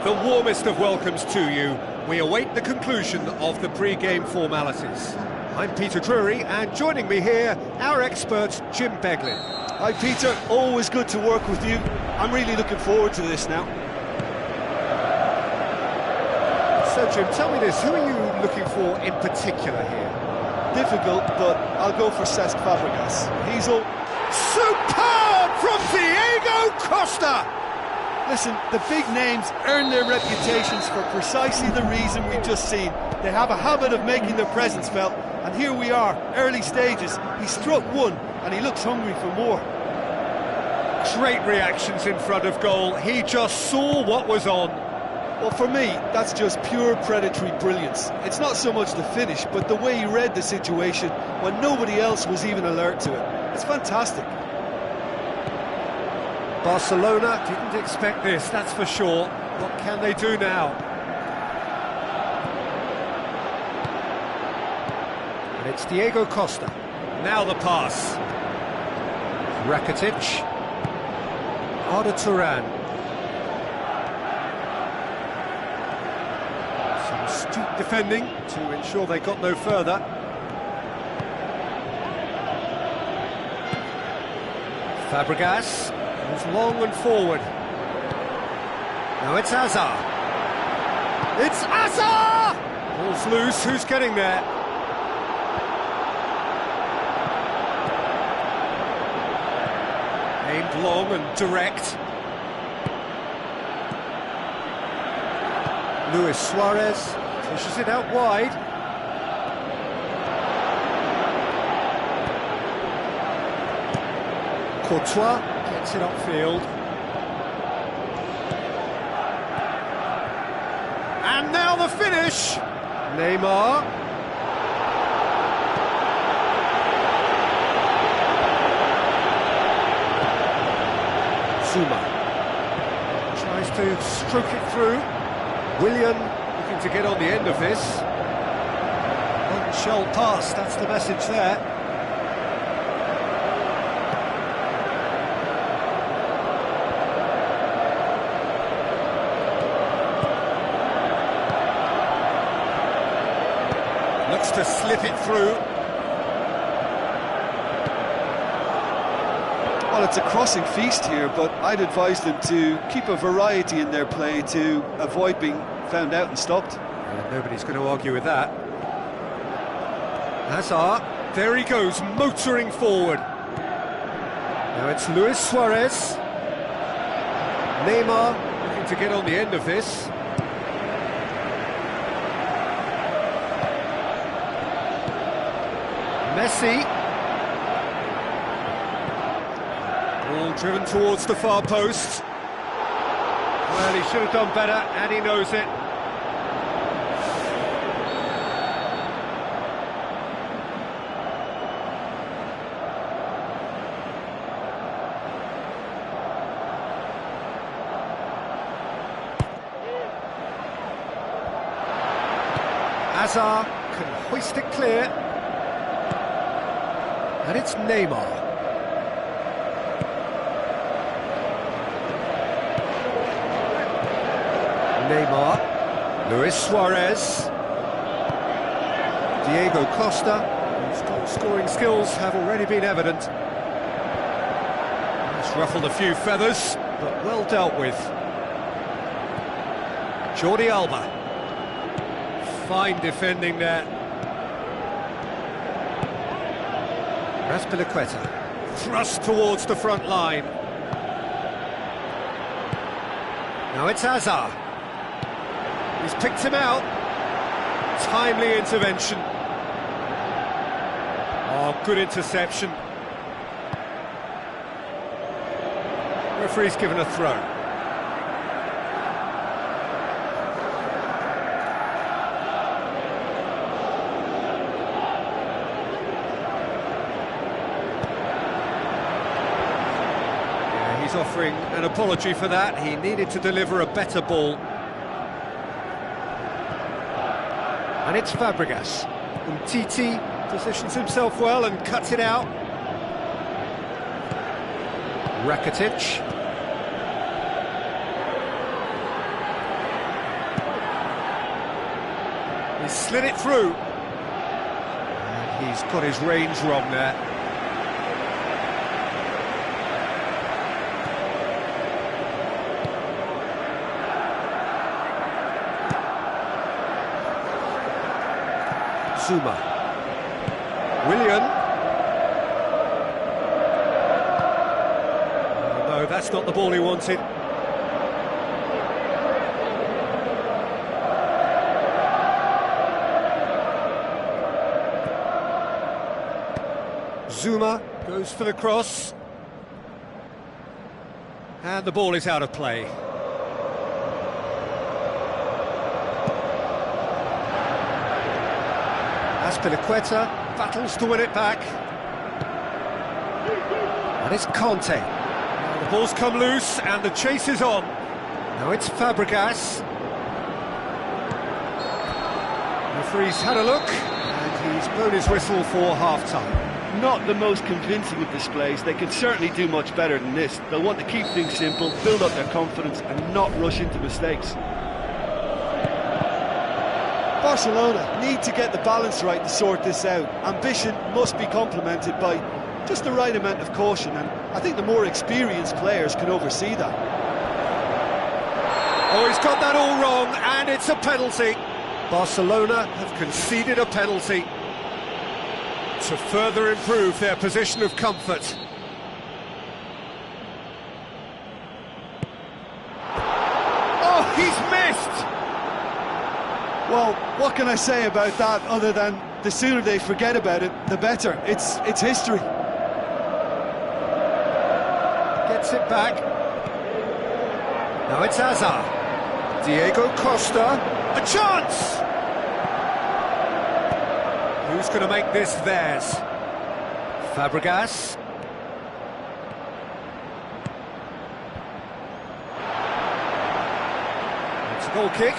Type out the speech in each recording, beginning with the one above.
The warmest of welcomes to you. We await the conclusion of the pre-game formalities. I'm Peter Drury, and joining me here, our expert, Jim Beglin. Hi Peter, always good to work with you. I'm really looking forward to this now. So Jim, tell me this, who are you looking for in particular here? Difficult, but I'll go for Cesc Fabregas. He's all... Superb from Diego Costa! Listen, the big names earn their reputations for precisely the reason we've just seen. They have a habit of making their presence felt, and here we are, early stages. He struck one, and he looks hungry for more. Great reactions in front of goal. He just saw what was on. Well, for me, that's just pure predatory brilliance. It's not so much the finish, but the way he read the situation when nobody else was even alert to it. It's fantastic. Barcelona didn't expect this, that's for sure. What can they do now? And it's Diego Costa. Now the pass. Rakitic. Arda Turan. Some astute defending to ensure they got no further. Fabregas. Moves long and forward. Now it's Hazard. It's Hazard! Ball's loose, who's getting there? Aimed long and direct. Luis Suarez pushes it out wide. Courtois gets it upfield. And now the finish! Neymar. Zuma. Tries to stroke it through. Willian looking to get on the end of this. Shall pass, that's the message there. Looks to slip it through. Well, it's a crossing feast here, but I'd advise them to keep a variety in their play to avoid being found out and stopped. Yeah, nobody's going to argue with that. Hazard, there he goes, motoring forward. Now it's Luis Suarez. Neymar looking to get on the end of this. Messi. Ball driven towards the far post. Well, he should have done better, and he knows it. Hazard can hoist it clear. And it's Neymar. Neymar, Luis Suarez, Diego Costa, whose goal-scoring skills have already been evident. He's ruffled a few feathers, but well dealt with. Jordi Alba. Fine defending there. Azpilicueta, thrust towards the front line. Now it's Hazard. He's picked him out. Timely intervention. Oh, good interception. Referee's given a throw. He's offering an apology for that. He needed to deliver a better ball. And it's Fabregas. Umtiti positions himself well and cuts it out. Rakitic. He slid it through. And he's got his range wrong there. Zuma. Willian. Oh, no, that's not the ball he wanted. Zuma goes for the cross. And the ball is out of play. Azpilicueta battles to win it back. And it's Conte. Now the ball's come loose and the chase is on. Now it's Fabregas. The referee's had a look and he's blown his whistle for half-time. Not the most convincing of displays. They can certainly do much better than this. They'll want to keep things simple, build up their confidence and not rush into mistakes. Barcelona need to get the balance right to sort this out. Ambition must be complemented by just the right amount of caution, and I think the more experienced players can oversee that. Oh, he's got that all wrong, and it's a penalty. Barcelona have conceded a penalty to further improve their position of comfort. Oh, he's missed! Well, what can I say about that other than the sooner they forget about it, the better. It's history. Gets it back. Now it's Hazard. Diego Costa. A chance! Who's going to make this theirs? Fabregas. It's a goal kick.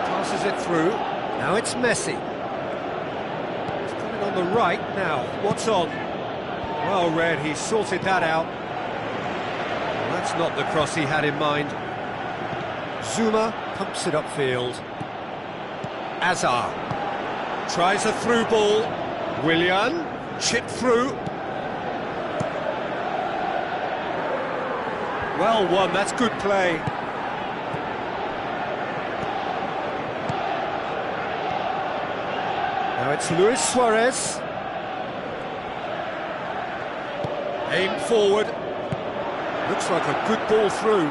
Passes it through. Now it's Messi. He's coming on the right now. What's on? Well read, he sorted that out. That's not the cross he had in mind. Zuma pumps it upfield. Hazard tries a through ball. Willian chipped through. Well won, that's good play. Now it's Luis Suarez. Aimed forward. Looks like a good ball through.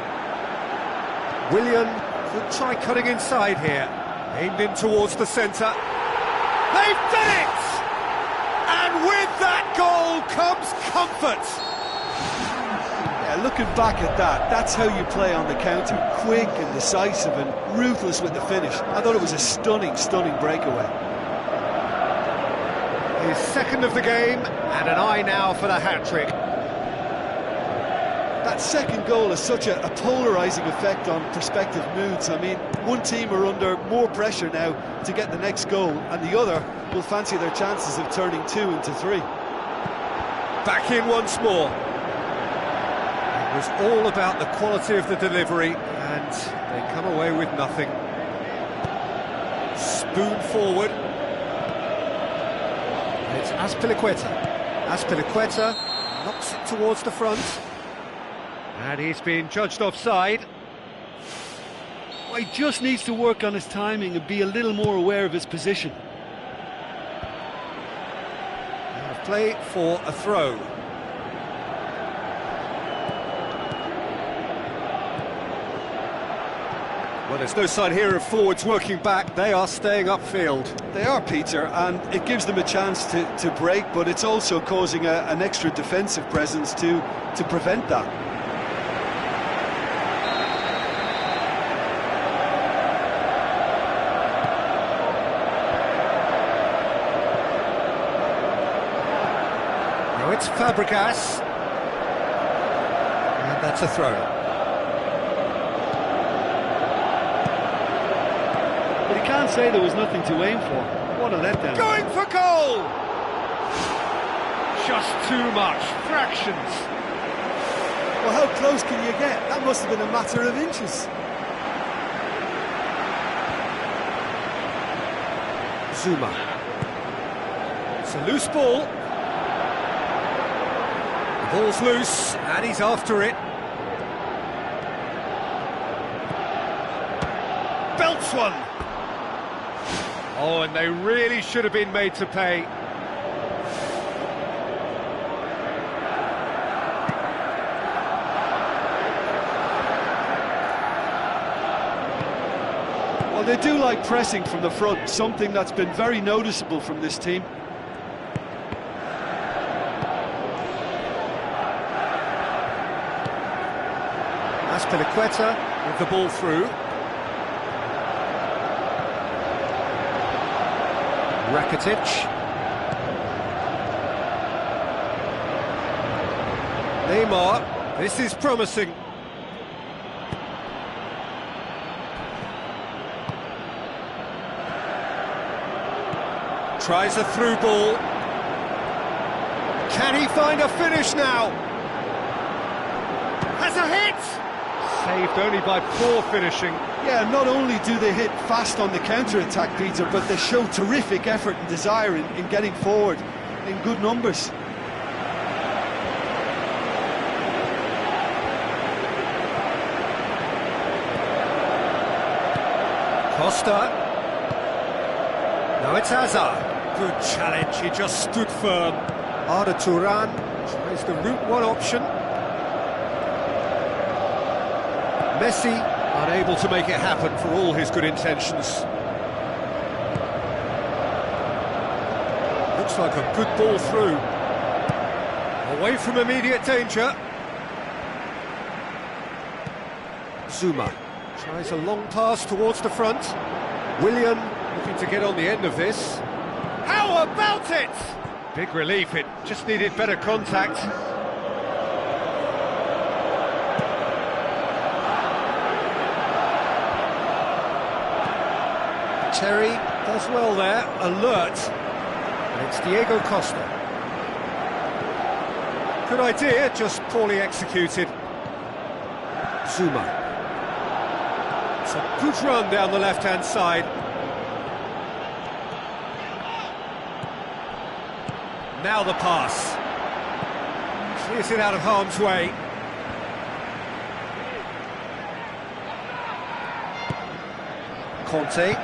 Willian could try cutting inside here. Aimed in towards the centre. They've done it! And with that goal comes comfort. Yeah, looking back at that, that's how you play on the counter. Quick and decisive and ruthless with the finish. I thought it was a stunning, stunning breakaway. His second of the game, and an eye now for the hat-trick. That second goal has such a polarising effect on prospective moods. I mean, one team are under more pressure now to get the next goal, and the other will fancy their chances of turning 2 into 3. Back in once more. It was all about the quality of the delivery, and they come away with nothing. Spoon forward. It's Azpilicueta. Azpilicueta knocks it towards the front. And he's been judged offside. Well, he just needs to work on his timing and be a little more aware of his position. Out of play for a throw. Well, there's no sign here of forwards working back. They are staying upfield. They are, Peter, and it gives them a chance to break, but it's also causing an extra defensive presence to prevent that. Now it's Fabregas. And that's a throw. But he can't say there was nothing to aim for. What a letdown. Going for goal! Just too much. Fractions. Well, how close can you get? That must have been a matter of inches. Zuma. It's a loose ball. The ball's loose, and he's after it. Belts one. Oh, and they really should have been made to pay. Well, they do like pressing from the front, something that's been very noticeable from this team. Azpilicueta with the ball through. Rakitic. Neymar, this is promising. Tries a through ball. Can he find a finish now? Has a hit! Saved only by poor finishing. Yeah, not only do they hit fast on the counter-attack, Peter, but they show terrific effort and desire in getting forward in good numbers. Costa. Now it's Hazard. Good challenge, he just stood firm. Arda Turan tries the route one option. Messi unable to make it happen for all his good intentions. Looks like a good ball through. Away from immediate danger. Zuma tries a long pass towards the front. Willian looking to get on the end of this. How about it? Big relief, it just needed better contact. Terry does well there, alert. And it's Diego Costa. Good idea, just poorly executed. Zuma. It's a good run down the left-hand side. Now the pass. Clears it out of harm's way. Conte.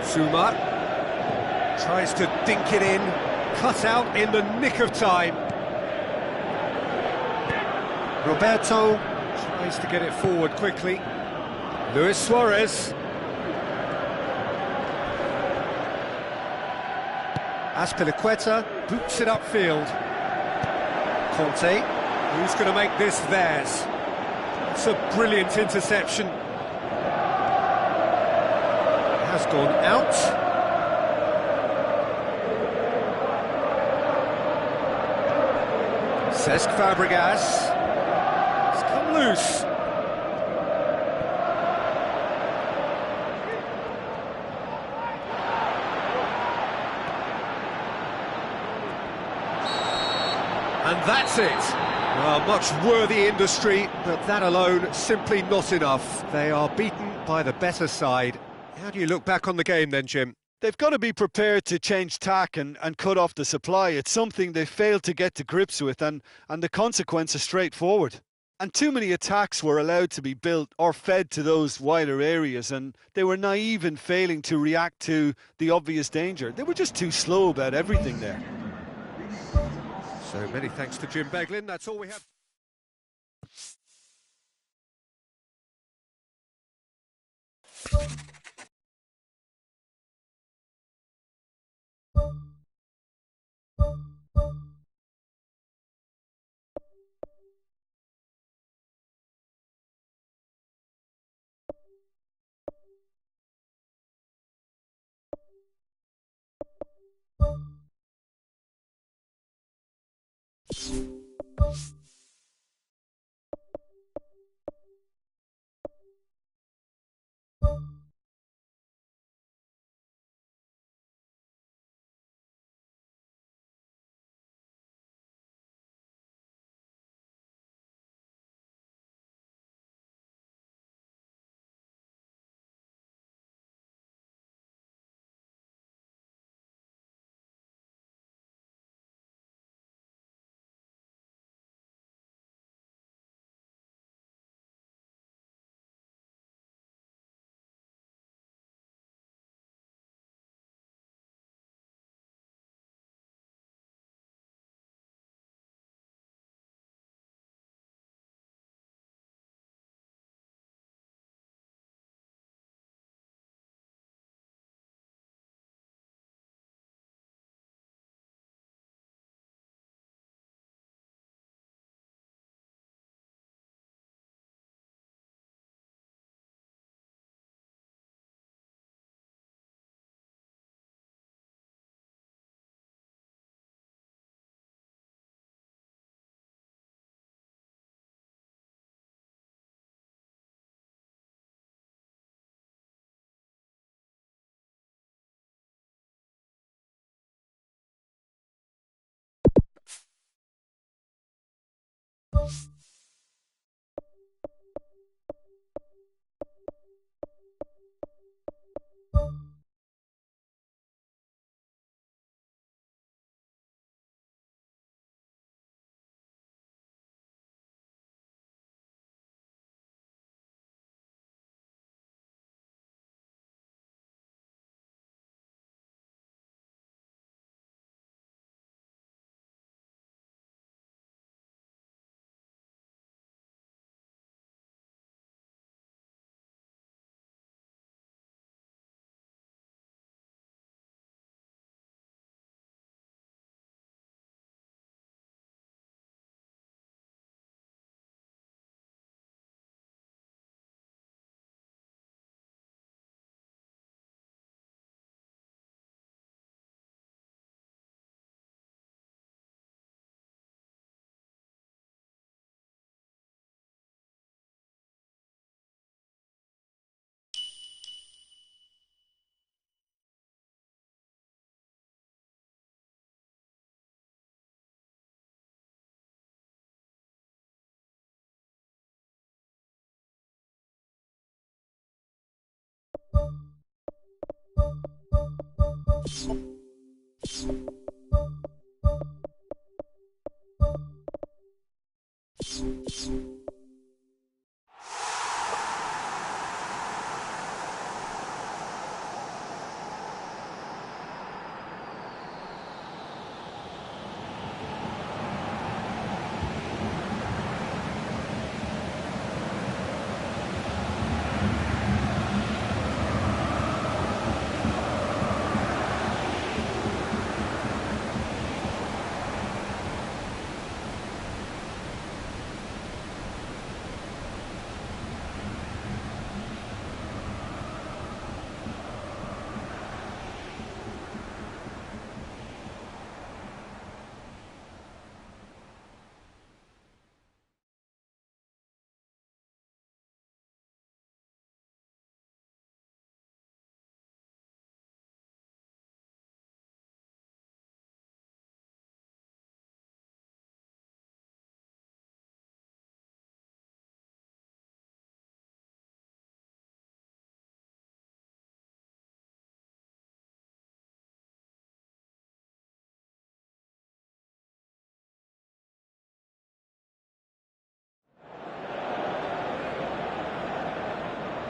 Zuma tries to dink it in, cut out in the nick of time. Roberto tries to get it forward quickly. Luis Suarez. Azpilicueta boots it upfield. Conte, who's going to make this theirs? It's a brilliant interception. It has gone out. Cesc Fabregas. It's come loose. And that's it. Well, much worthy industry, but that alone simply not enough. They are beaten by the better side. How do you look back on the game then, Jim? They've got to be prepared to change tack and cut off the supply. It's something they failed to get to grips with, and the consequence is straightforward. And too many attacks were allowed to be built or fed to those wider areas, and they were naive in failing to react to the obvious danger. They were just too slow about everything there. So many thanks to Jim Beglin. That's all we have.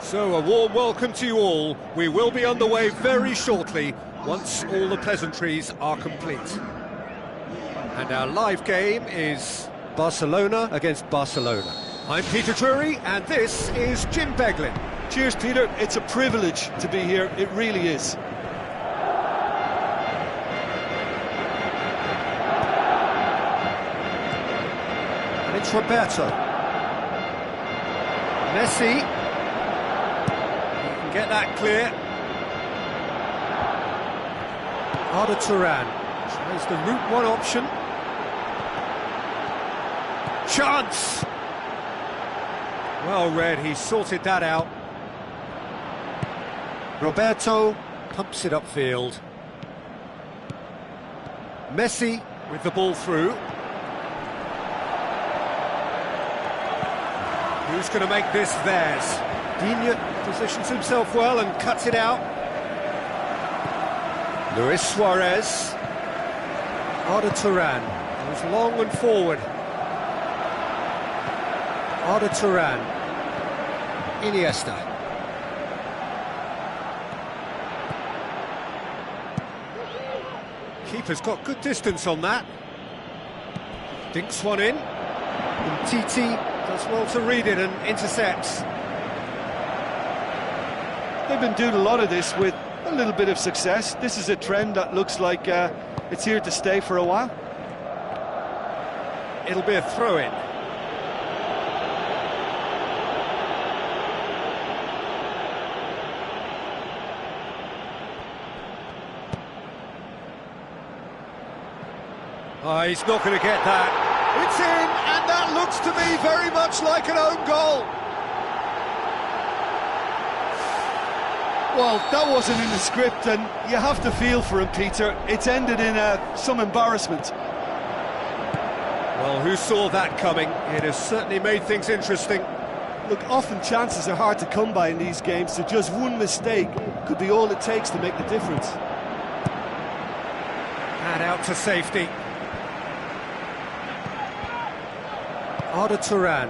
So a warm welcome to you all. We will be underway very shortly once all the pleasantries are complete. And our live game is Barcelona against Barcelona. I'm Peter Drury and this is Jim Beglin. Cheers, Peter. It's a privilege to be here. It really is. And it's Roberto. Messi. Get that clear. Arda Turan tries the route one option. Chance! Well read, he sorted that out. Roberto pumps it upfield. Messi with the ball through. Who's going to make this theirs? Digne positions himself well and cuts it out. Luis Suarez. Arda Turan goes long and forward. Arda Turan. Iniesta. Keeper's got good distance on that. Dinks one in. And Titi does well to read it and intercepts. They've been doing a lot of this with a little bit of success. This is a trend that looks like it's here to stay for a while. It'll be a throw-in. Oh, he's not going to get that. It's in, and that looks to me very much like an own goal. Well, that wasn't in the script, and you have to feel for him, Peter. It's ended in some embarrassment. Well, who saw that coming? It has certainly made things interesting. Look, often chances are hard to come by in these games, so just one mistake could be all it takes to make the difference. And out to safety. Arda Turan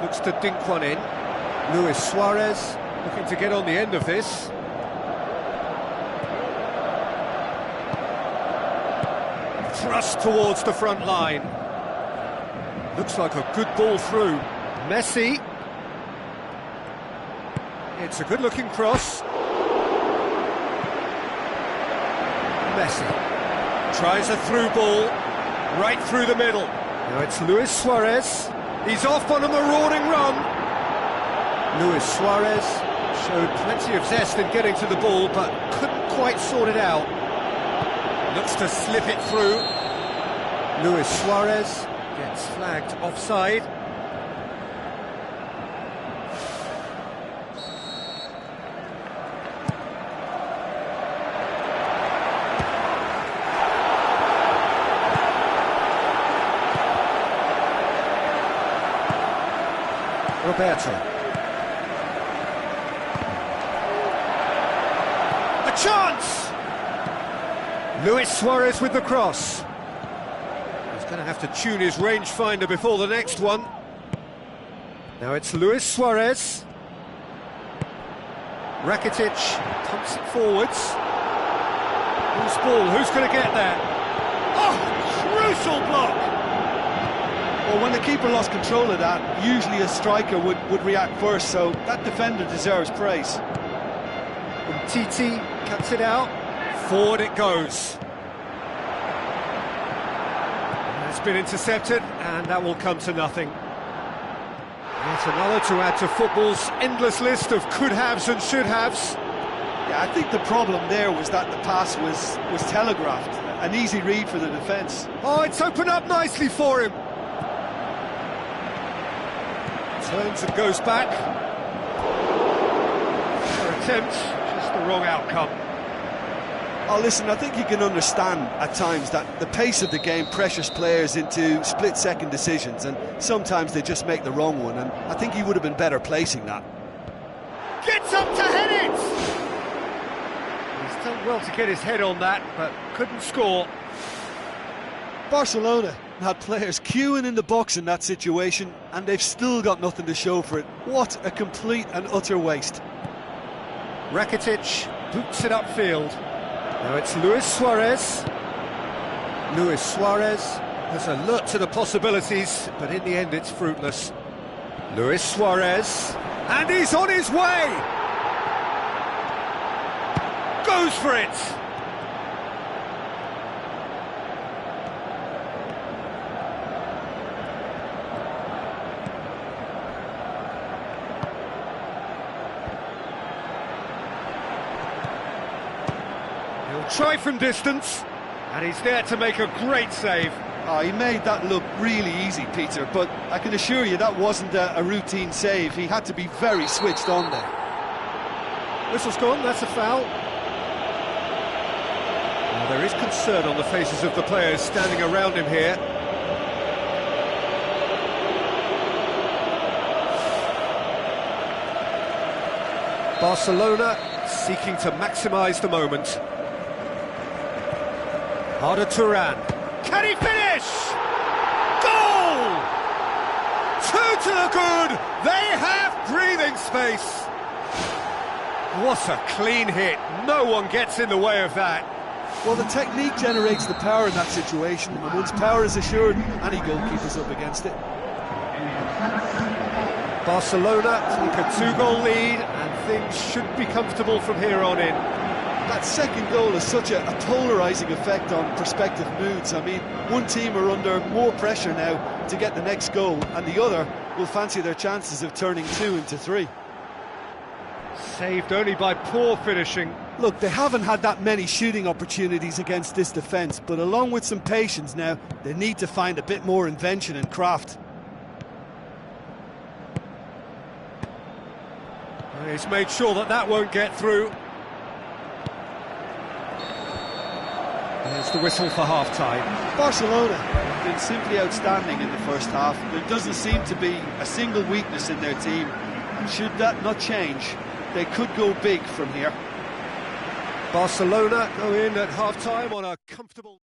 looks to dink one in. Luis Suarez looking to get on the end of this. Thrust towards the front line. Looks like a good ball through. Messi. It's a good-looking cross. Messi tries a through ball right through the middle. Now it's Luis Suarez. He's off on a marauding run. Luis Suarez showed plenty of zest in getting to the ball, but couldn't quite sort it out. Looks to slip it through. Luis Suarez gets flagged offside. Roberto. A chance! Luis Suarez with the cross. He's going to have to tune his rangefinder before the next one. Now it's Luis Suarez. Rakitic pumps it forwards. Loose ball, who's going to get there? Oh, crucial block! Well, when the keeper lost control of that, usually a striker would react first, so that defender deserves praise. And Titi cuts it out. Forward it goes. It's been intercepted, and that will come to nothing. Yet another to add to football's endless list of could-haves and should-haves. Yeah, I think the problem there was that the pass was telegraphed. An easy read for the defence. Oh, it's opened up nicely for him. Turns and goes back. Their attempt, just the wrong outcome. Oh, listen, I think you can understand at times that the pace of the game pressures players into split-second decisions, and sometimes they just make the wrong one, and I think he would have been better placing that. Gets up to head it! He's done well to get his head on that, but couldn't score. Barcelona Had players queuing in the box in that situation, and they've still got nothing to show for it. What a complete and utter waste. Rakitic boots it upfield. Now it's Luis Suarez. Luis Suarez has alert to the possibilities, but in the end it's fruitless. Luis Suarez, and he's on his way! Goes for it! He'll try from distance, and he's there to make a great save. Oh, he made that look really easy, Peter, but I can assure you that wasn't a routine save. He had to be very switched on there. Whistle's gone, that's a foul. Now, there is concern on the faces of the players standing around him here. Barcelona seeking to maximise the moment. Arda Turan. Can he finish? Goal! 2 to the good. They have breathing space. What a clean hit. No one gets in the way of that. Well, the technique generates the power in that situation, and once power is assured, any goalkeeper's up against it. Barcelona take a 2-goal lead, and things should be comfortable from here on in. That second goal has such a polarising effect on prospective moods. I mean, one team are under more pressure now to get the next goal, and the other will fancy their chances of turning 2 into 3. Saved only by poor finishing. Look, they haven't had that many shooting opportunities against this defence, but along with some patience now, they need to find a bit more invention and craft. He's made sure that that won't get through. There's the whistle for half-time. Barcelona have been simply outstanding in the first half. There doesn't seem to be a single weakness in their team, and should that not change, they could go big from here. Barcelona go in at half-time on a comfortable...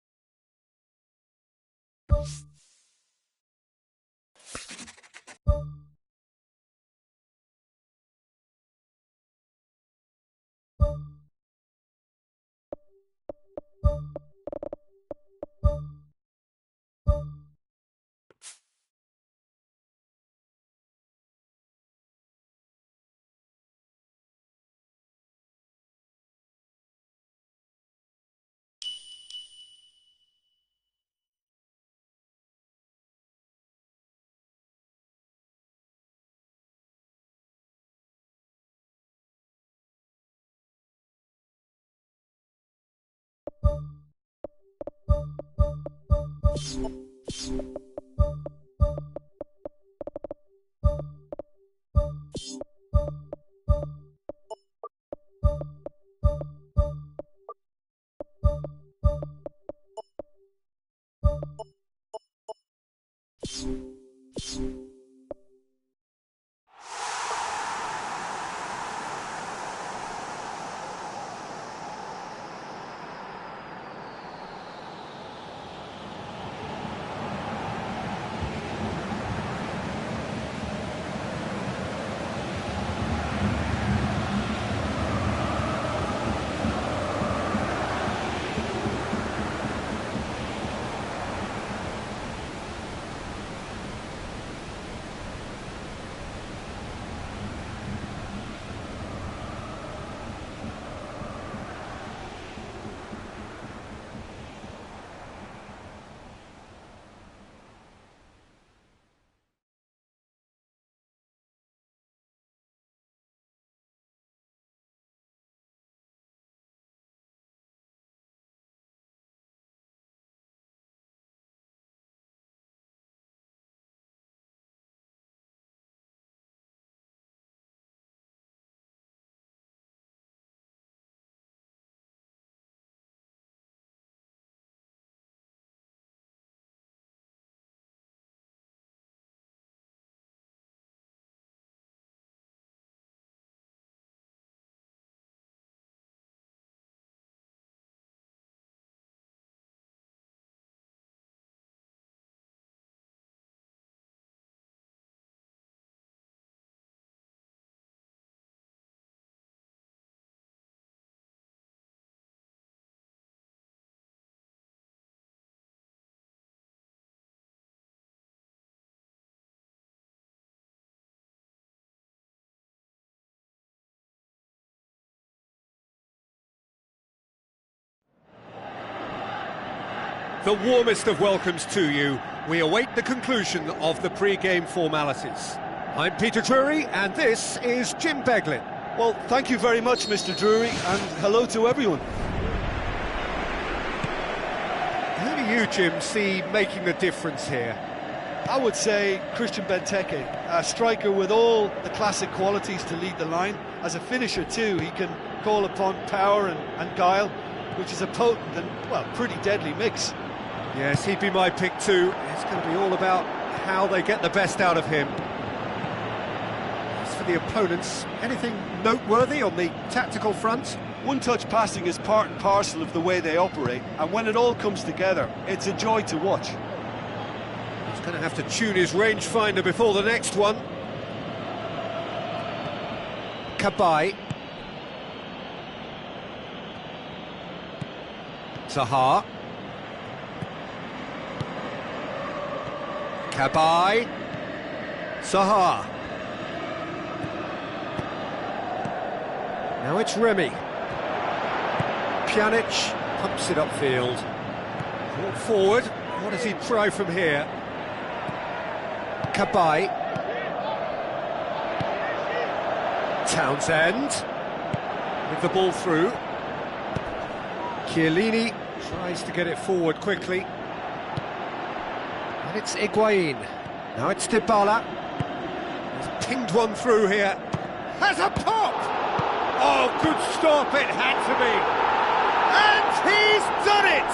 the warmest of welcomes to you. We await the conclusion of the pre-game formalities. I'm Peter Drury, and this is Jim Beglin. Well, thank you very much, Mr. Drury, and hello to everyone. Who do you, Jim, see making the difference here? I would say Christian Benteke, a striker with all the classic qualities to lead the line. As a finisher too, he can call upon power and guile, which is a potent and, well, pretty deadly mix. Yes, he'd be my pick too. It's going to be all about how they get the best out of him. As for the opponents, anything noteworthy on the tactical front? One-touch passing is part and parcel of the way they operate, and when it all comes together, it's a joy to watch. He's going to have to tune his rangefinder before the next one. Cabaye. Zaha. Cabaye. Zaha. Now it's Remy. Pjanic pumps it upfield. Brought forward. What does he try from here? Cabaye. Townsend with the ball through. Chiellini tries to get it forward quickly. And it's Higuain. Now it's Dybala. He's pinged one through here. Has a pop! Oh, good stop, it had to be. And he's done it!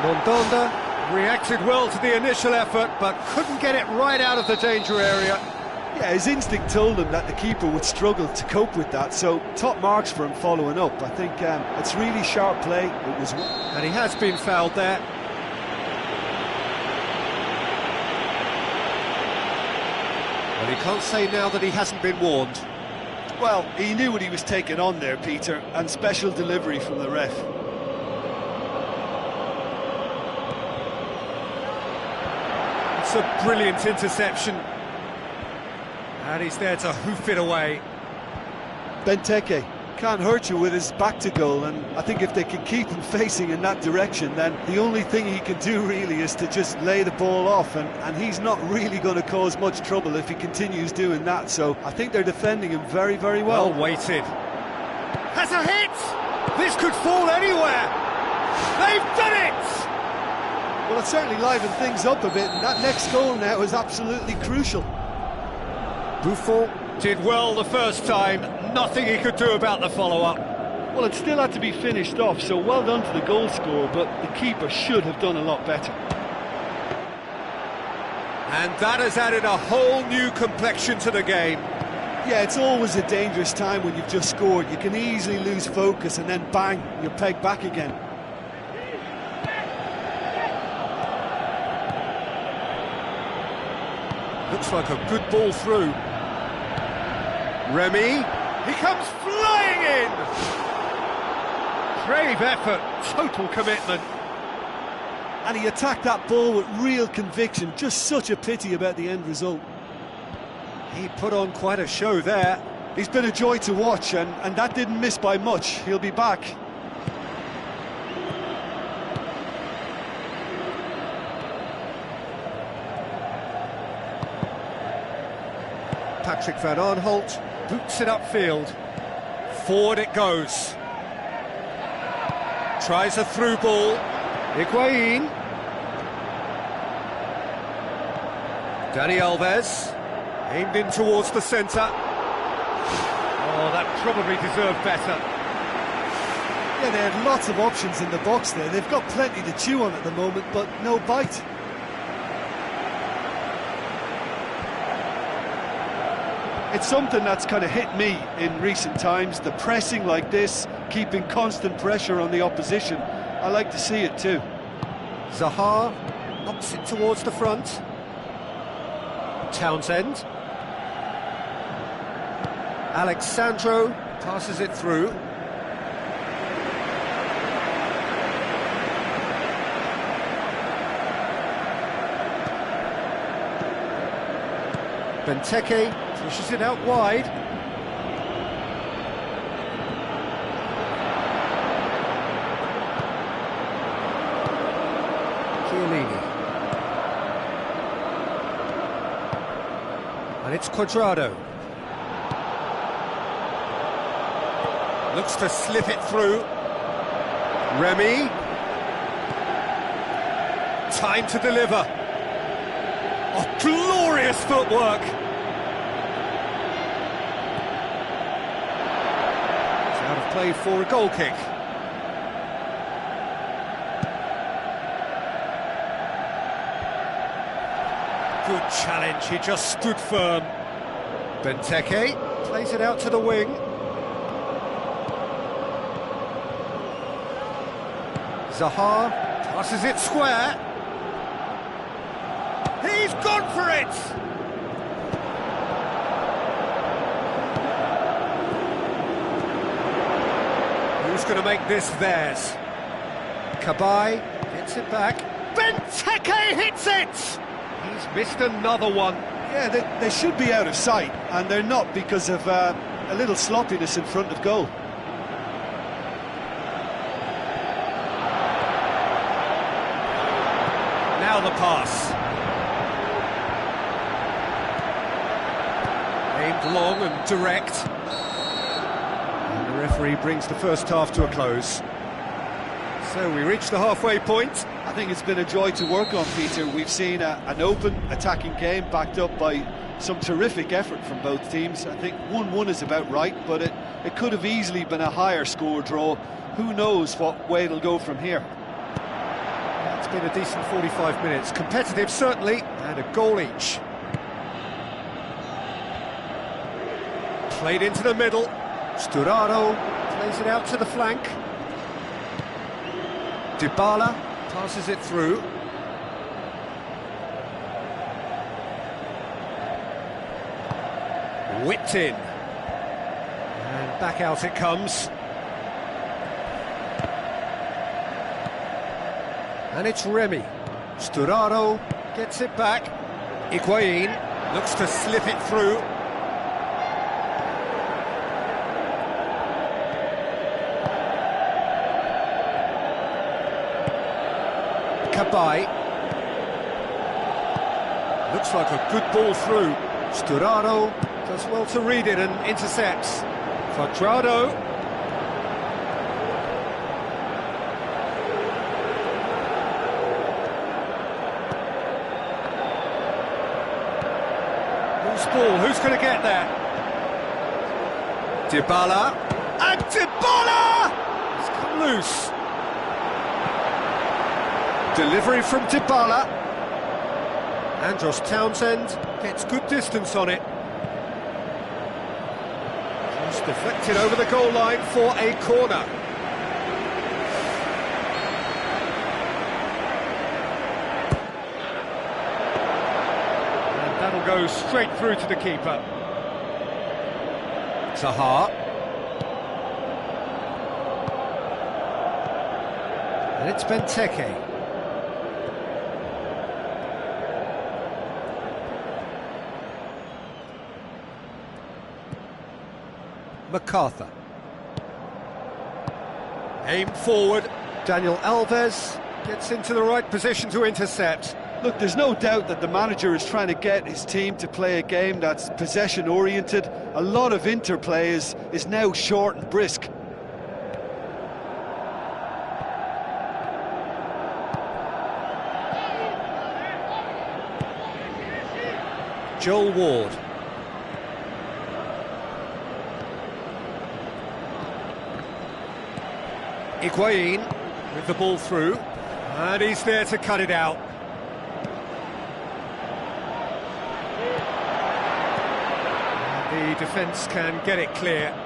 Mondonda reacted well to the initial effort, but couldn't get it right out of the danger area. Yeah, his instinct told him that the keeper would struggle to cope with that, so top marks for him following up. I think it's really sharp play. It was, and he has been fouled there. Well, he can't say now that he hasn't been warned. Well, he knew what he was taking on there, Peter, and special delivery from the ref. It's a brilliant interception. And he's there to hoof it away. Benteke can't hurt you with his back to goal, and I think if they can keep him facing in that direction, then the only thing he can do really is to just lay the ball off, and he's not really going to cause much trouble if he continues doing that, so I think they're defending him very, very well. Well weighted. Has a hit! This could fall anywhere! They've done it! Well, it certainly livened things up a bit, and that next goal now is absolutely crucial. Buffon did well the first time, nothing he could do about the follow-up. Well, it still had to be finished off, so well done to the goal scorer, but the keeper should have done a lot better. And that has added a whole new complexion to the game. Yeah, it's always a dangerous time when you've just scored. You can easily lose focus and then bang, you're pegged back again. Looks like a good ball through. Remy, he comes flying in! Brave effort, total commitment. And he attacked that ball with real conviction, just such a pity about the end result. He put on quite a show there. He's been a joy to watch, and that didn't miss by much. He'll be back. Patrick van Aanholt boots it upfield. Forward it goes. Tries a through ball. Higuain. Dani Alves. Aimed in towards the centre. Oh, that probably deserved better. Yeah, they had lots of options in the box there. They've got plenty to chew on at the moment, but no bite. It's something that's kind of hit me in recent times, the pressing like this, keeping constant pressure on the opposition. I like to see it too. Zaha knocks it towards the front. Townsend. Alexandro passes it through. Benteke pushes it out wide. It's Cuadrado. Looks to slip it through. Remy. Time to deliver. Oh, glorious footwork. It's out of play for a goal kick. Good challenge, he just stood firm. Benteke plays it out to the wing. Zaha passes it square. He's gone for it! Who's going to make this theirs? Cabaye gets it back. Benteke hits it! He's missed another one. Yeah, they should be out of sight, and they're not because of a little sloppiness in front of goal. Now the pass. Aimed long and direct. And the referee brings the first half to a close. So we reach the halfway point. I think it's been a joy to work on, Peter. We've seen an open, attacking game backed up by some terrific effort from both teams. I think 1-1 is about right, but it could have easily been a higher score draw. Who knows what way it'll go from here. It's been a decent 45 minutes. Competitive, certainly, and a goal each. Played into the middle. Sturaro plays it out to the flank. Dybala passes it through. Whipped in. And back out it comes. And it's Remy. Sturaro gets it back. Higuain looks to slip it through. Cabaye. Looks like a good ball through. Sturaro does well to read it and intercepts. Cuadrado. Loose ball, who's going to get there? Dybala. And Dybala! It's come loose. Delivery from Dybala. Andros Townsend gets good distance on it. Just deflected over the goal line for a corner. And that'll go straight through to the keeper. Zaha. And it's Benteke. MacArthur. Aimed forward. Daniel Alves gets into the right position to intercept. Look, there's no doubt that the manager is trying to get his team to play a game that's possession-oriented. A lot of interplay is now short and brisk. Joel Ward. Higuain with the ball through, and he's there to cut it out. And the defence can get it clear.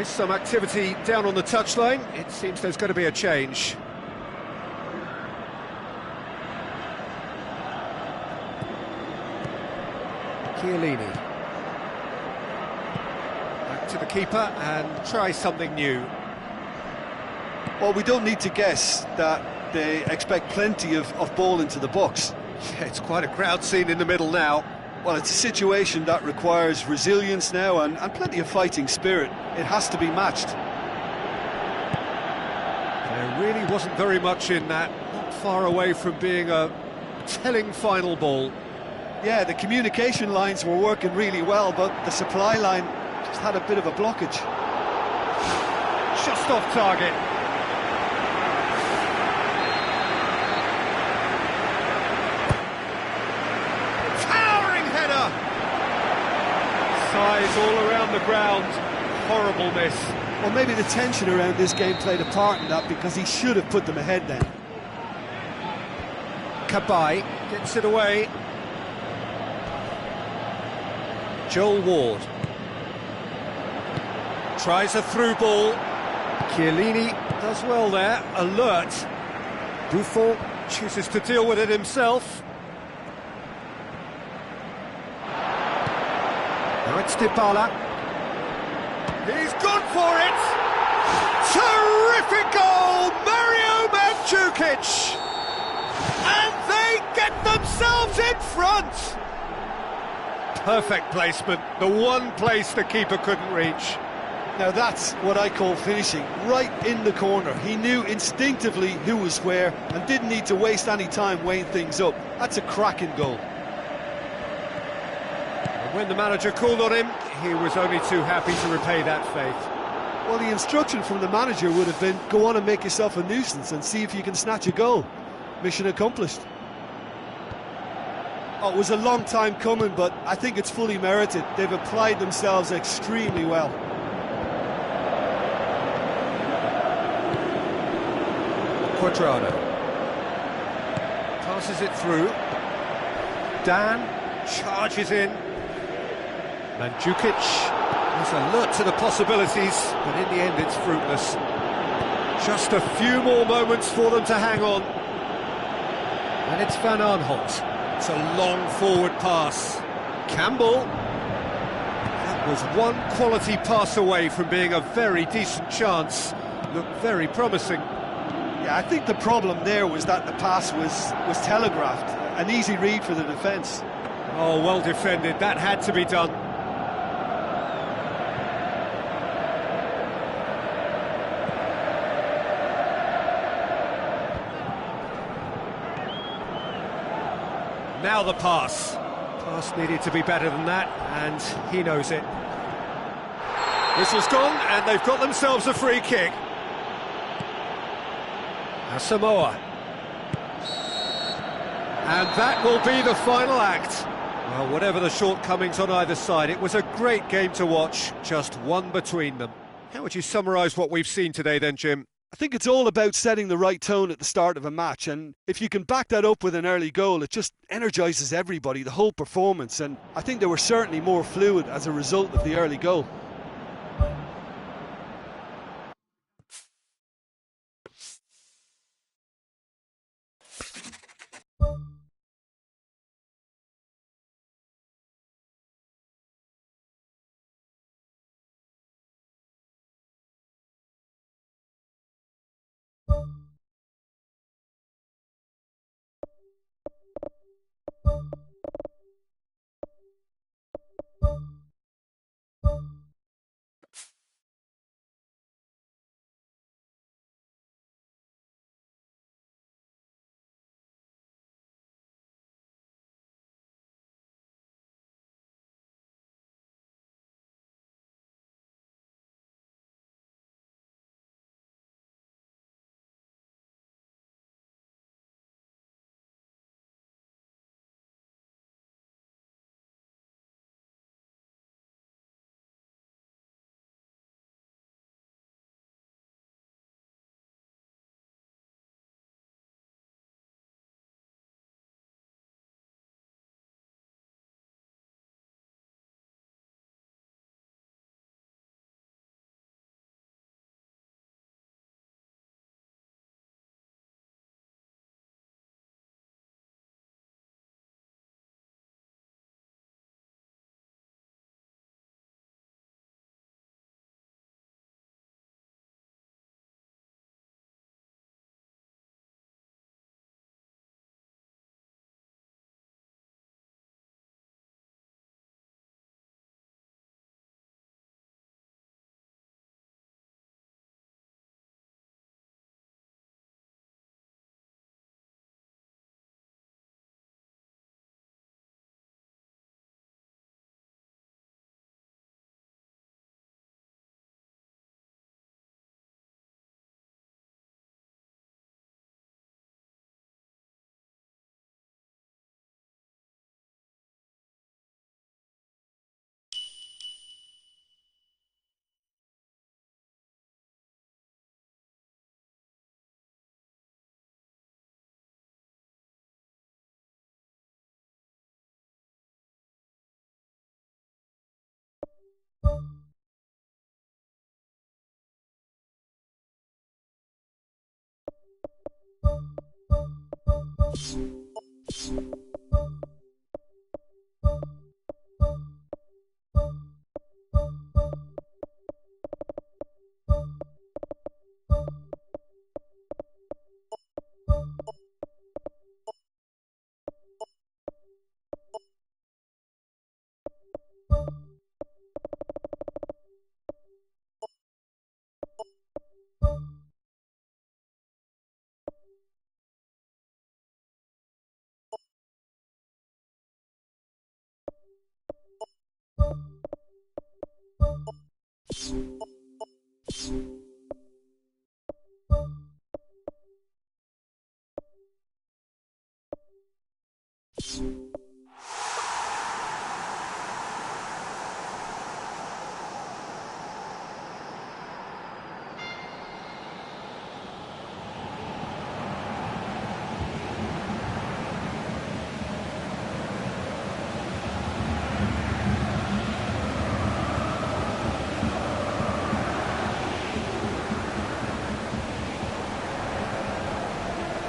is some activity down on the touchline. It seems there's going to be a change. Chiellini. Back to the keeper and try something new. Well, we don't need to guess that they expect plenty of ball into the box. Yeah, it's quite a crowd scene in the middle now. Well, it's a situation that requires resilience now and plenty of fighting spirit. It has to be matched. There really wasn't very much in that, not far away from being a telling final ball. Yeah, the communication lines were working really well, but the supply line just had a bit of a blockage. Just off target. Size all around the ground, horrible miss. Well, maybe the tension around this game played a part in that, because he should have put them ahead then. Cabaye gets it away. Joel Ward tries a through ball. Chiellini does well there, alert. Buffon chooses to deal with it himself. Now it's Dybala. He's gone for it! Terrific goal! Mario Mandzukic! And they get themselves in front! Perfect placement, the one place the keeper couldn't reach. Now that's what I call finishing, right in the corner. He knew instinctively who was where and didn't need to waste any time weighing things up. That's a cracking goal. When the manager called on him, he was only too happy to repay that faith. Well, the instruction from the manager would have been, go on and make yourself a nuisance and see if you can snatch a goal. Mission accomplished. Oh, it was a long time coming, but I think it's fully merited. They've applied themselves extremely well. Quadrado passes it through. Dan charges in. Mandzukic is alert to the possibilities, but in the end it's fruitless. Just a few more moments for them to hang on. And it's Van Aanholt. It's a long forward pass. Campbell. That was one quality pass away from being a very decent chance. Looked very promising. Yeah, I think the problem there was that the pass was telegraphed. An easy read for the defence. Oh, well defended. That had to be done. Now the pass. Pass needed to be better than that, and he knows it. Whistle's gone, and they've got themselves a free kick. Samoa. And that will be the final act. Well, whatever the shortcomings on either side, it was a great game to watch, just one between them. How would you summarise what we've seen today then, Jim? I think it's all about setting the right tone at the start of a match, and if you can back that up with an early goal, it just energises everybody, the whole performance, and I think they were certainly more fluid as a result of the early goal.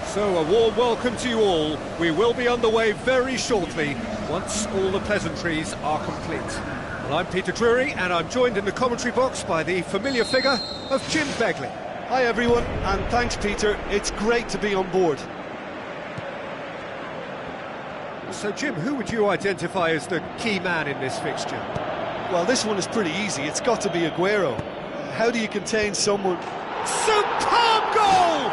So, a warm welcome to you all. We will be underway very shortly, once all the pleasantries are complete. Well, I'm Peter Drury, and I'm joined in the commentary box by the familiar figure of Jim Begley. Hi everyone, and thanks Peter, it's great to be on board. So Jim, who would you identify as the key man in this fixture? Well, this one is pretty easy, it's got to be Aguero. How do you contain someone... Superb goal!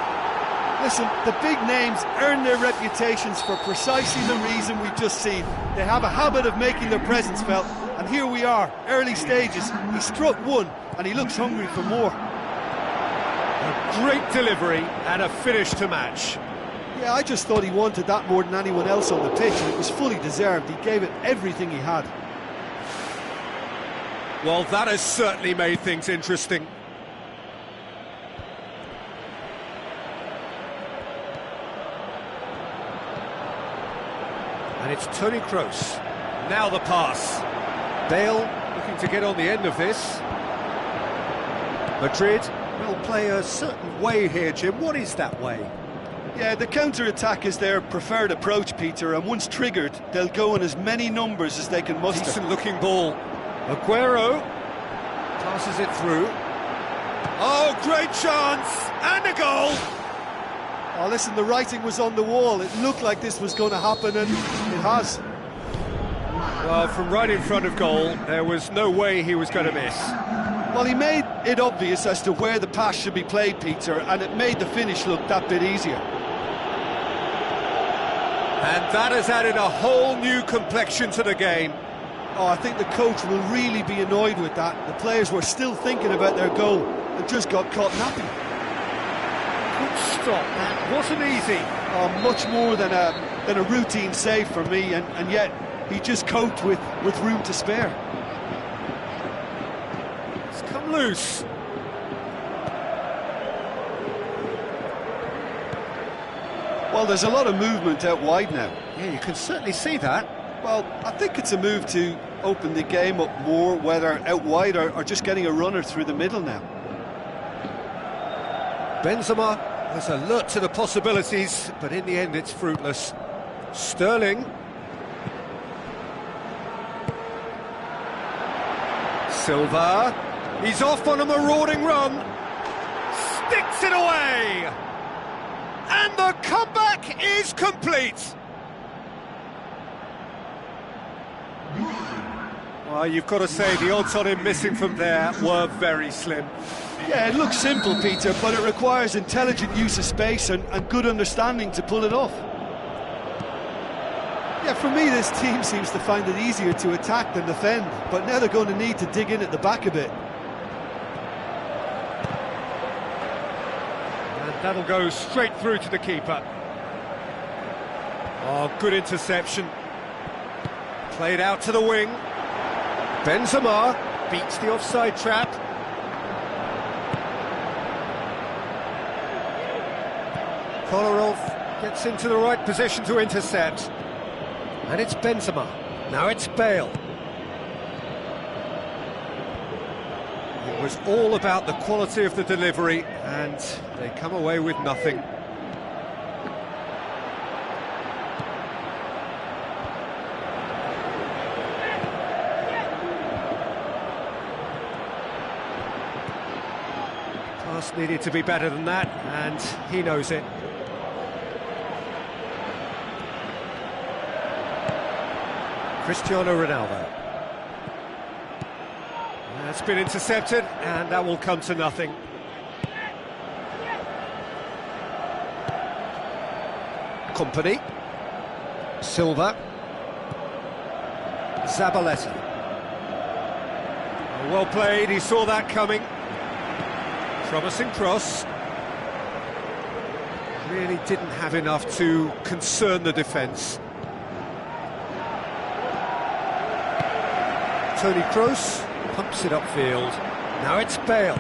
Listen, the big names earn their reputations for precisely the reason we've just seen. They have a habit of making their presence felt, and here we are, early stages. He struck one, and he looks hungry for more. A great delivery and a finish to match. Yeah, I just thought he wanted that more than anyone else on the pitch, and it was fully deserved. He gave it everything he had. Well, that has certainly made things interesting. And it's Toni Kroos. Now the pass. Bale looking to get on the end of this. Madrid will play a certain way here, Jim. What is that way? Yeah, the counter-attack is their preferred approach, Peter, and once triggered, they'll go in as many numbers as they can muster. Decent-looking ball. Aguero passes it through. Oh, great chance! And a goal! Oh, listen, the writing was on the wall. It looked like this was going to happen, and it has. Well, from right in front of goal, there was no way he was going to miss. Well, he made it obvious as to where the pass should be played, Peter, and it made the finish look that bit easier. And that has added a whole new complexion to the game. Oh, I think the coach will really be annoyed with that. The players were still thinking about their goal and just got caught napping. Good stop, that wasn't easy. Oh, much more than a routine save for me, and yet he just coped with room to spare. It's come loose. Well, there's a lot of movement out wide now. Yeah, you can certainly see that. Well, I think it's a move to open the game up more, whether out wide or just getting a runner through the middle now. Benzema was alert to the possibilities, but in the end it's fruitless. Sterling. Silva. He's off on a marauding run. Sticks it away. And the comeback is complete. Well, you've got to say the odds on him missing from there were very slim. Yeah, it looks simple, Peter, but it requires intelligent use of space and good understanding to pull it off. Yeah, for me, this team seems to find it easier to attack than defend, but now they're going to need to dig in at the back a bit. And that'll go straight through to the keeper. Oh, good interception. Played out to the wing. Benzema beats the offside trap. Kolarov gets into the right position to intercept. And it's Benzema. Now it's Bale. It was all about the quality of the delivery, and they come away with nothing. Pass needed to be better than that, and he knows it. Cristiano Ronaldo. That's been intercepted, and that will come to nothing. Company. Silva. Zabaleta. Well played, he saw that coming. Promising cross. Really didn't have enough to concern the defence. Toni Kroos pumps it upfield. Now it's Bale.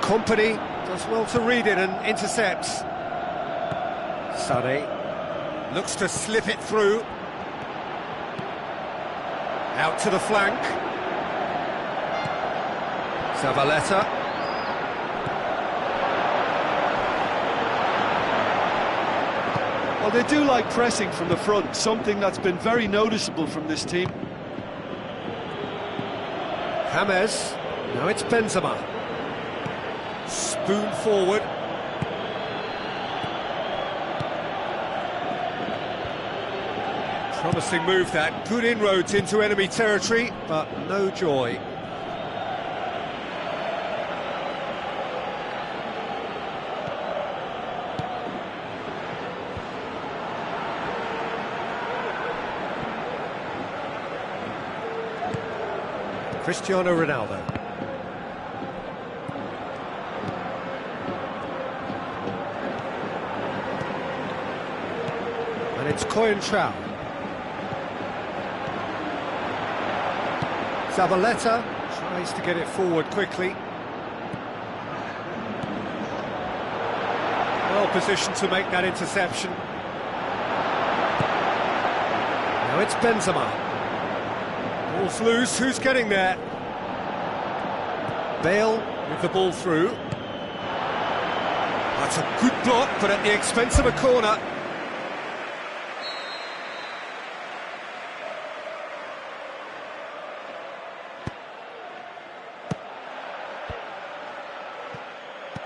Company does well to read it and intercepts. Sané looks to slip it through. Out to the flank. Zabaleta. Well, they do like pressing from the front, something that's been very noticeable from this team. James, now it's Benzema. Spoon forward. Promising move that, good inroads into enemy territory, but no joy. Cristiano Ronaldo. And it's Coentrao. Zabaleta tries to get it forward quickly. Well positioned to make that interception. Now it's Benzema. Ball's loose, who's getting there? Bale with the ball through. That's a good block, but at the expense of a corner.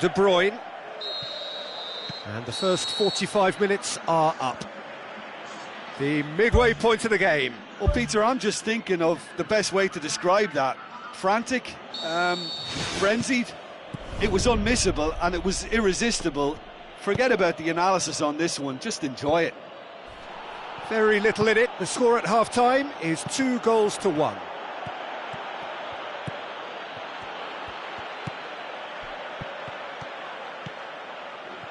De Bruyne. And the first 45 minutes are up. The midway point of the game. Well, Peter, I'm just thinking of the best way to describe that. Frantic, frenzied. It was unmissable and it was irresistible. Forget about the analysis on this one, just enjoy it. Very little in it. The score at half-time is 2-1.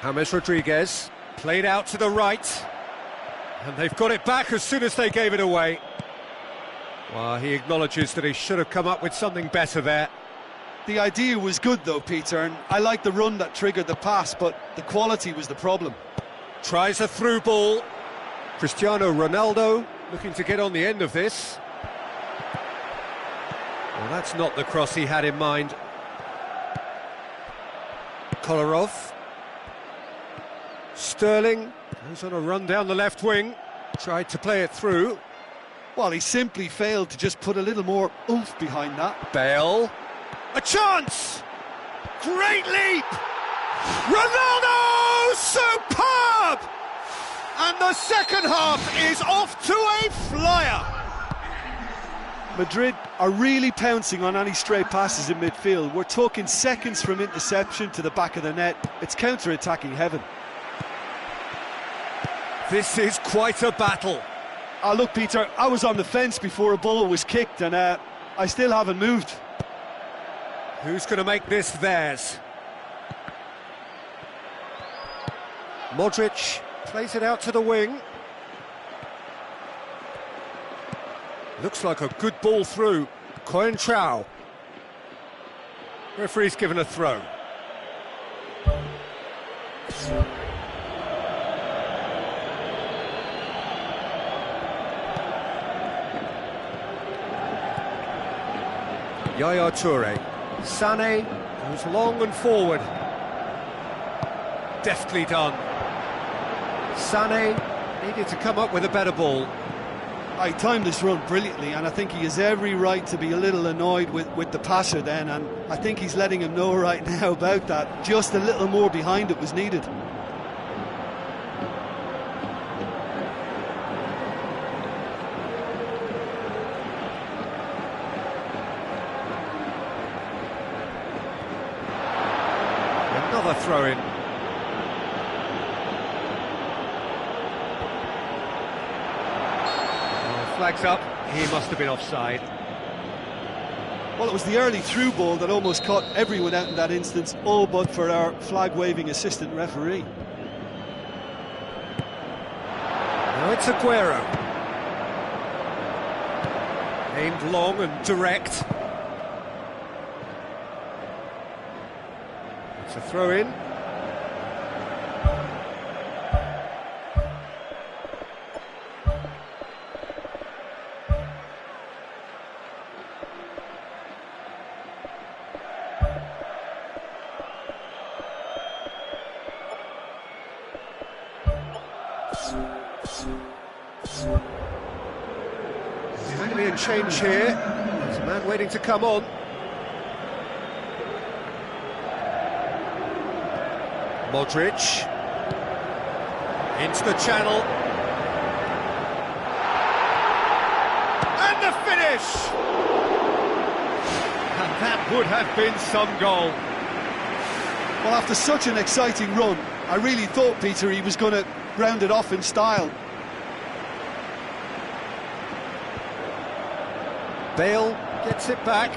James Rodriguez, played out to the right. And they've got it back as soon as they gave it away. Well, he acknowledges that he should have come up with something better there. The idea was good though, Peter, and I like the run that triggered the pass, but the quality was the problem. Tries a through ball. Cristiano Ronaldo looking to get on the end of this. Well, that's not the cross he had in mind. Kolarov. Sterling goes on a run down the left wing. Tried to play it through. Well, he simply failed to just put a little more oomph behind that. Bale. A chance! Great leap! Ronaldo! Superb! And the second half is off to a flyer! Madrid are really pouncing on any stray passes in midfield. We're talking seconds from interception to the back of the net. It's counter-attacking heaven. This is quite a battle. Oh, look, Peter, I was on the fence before a ball was kicked, and I still haven't moved. Who's going to make this theirs? Modric plays it out to the wing. Looks like a good ball through. Coentrao. Referee's given a throw. Yaya Toure. Sané goes long and forward. Deftly done. Sané needed to come up with a better ball. I timed this run brilliantly, and I think he has every right to be a little annoyed with the passer then, and I think he's letting him know right now about that. Just a little more behind it was needed. Another throw-in. Flags up, he must have been offside. Well, it was the early through ball that almost caught everyone out in that instance, all but for our flag-waving assistant referee. Now it's Aguero. Aimed long and direct. It's a throw-in. There's going to be a change here. There's a man waiting to come on. Modric. Into the channel. And the finish! And that would have been some goal. Well, after such an exciting run, I really thought, Peter, he was going to round it off in style. Bale gets it back,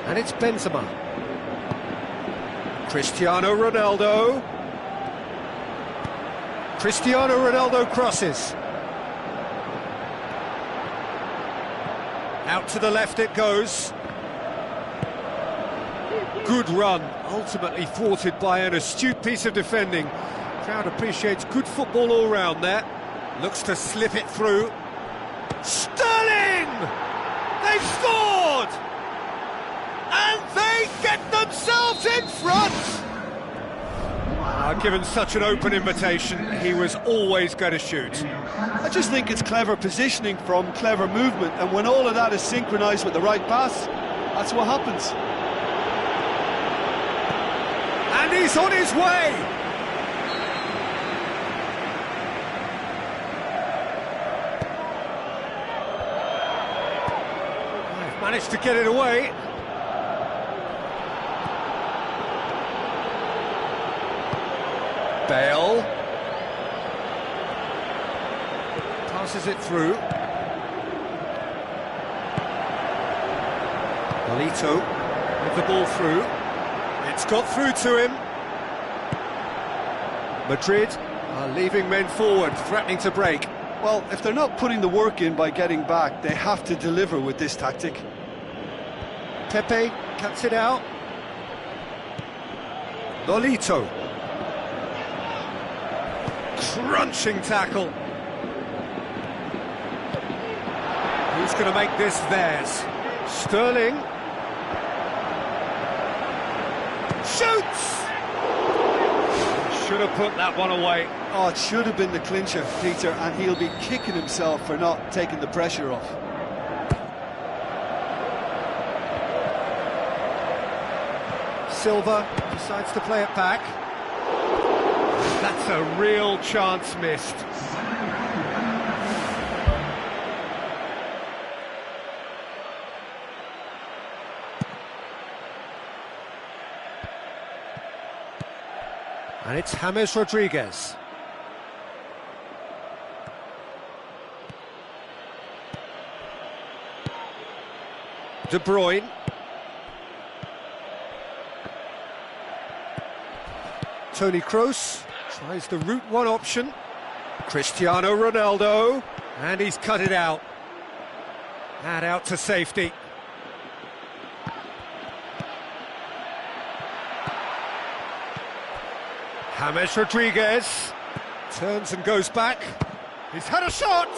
and it's Benzema. Cristiano Ronaldo. Cristiano Ronaldo crosses. Out to the left it goes. Good run, ultimately thwarted by an astute piece of defending. Crowd appreciates good football all round there. Looks to slip it through. Sterling! They've scored! And they get themselves in front! Given such an open invitation, he was always going to shoot. I just think it's clever positioning from clever movement, and when all of that is synchronised with the right pass, that's what happens. And he's on his way! They've managed to get it away. Bale passes it through. Nolito with the ball through. It's got through to him. Madrid are leaving men forward, threatening to break. Well, if they're not putting the work in by getting back, they have to deliver with this tactic. Pepe cuts it out. Nolito. Crunching tackle. Who's going to make this theirs? Sterling. Shoots! Should have put that one away. Oh, it should have been the clincher, Peter, and he'll be kicking himself for not taking the pressure off. Silva decides to play it back. That's a real chance missed. And it's James Rodriguez. De Bruyne. Toni Kroos tries the route one option. Cristiano Ronaldo, and he's cut it out. And out to safety. James Rodriguez turns and goes back. He's had a shot!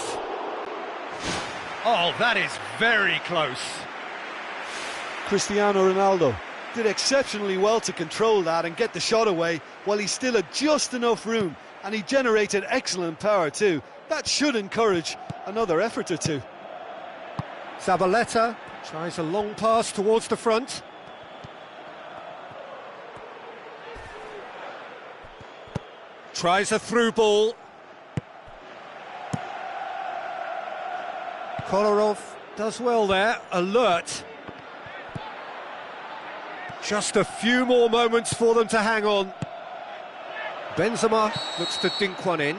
Oh, that is very close. Cristiano Ronaldo did exceptionally well to control that and get the shot away while he still had just enough room, and he generated excellent power too. That should encourage another effort or two. Zabaleta tries a long pass towards the front. Tries a through ball. Kolarov does well there, alert. Just a few more moments for them to hang on. Benzema looks to dink one in.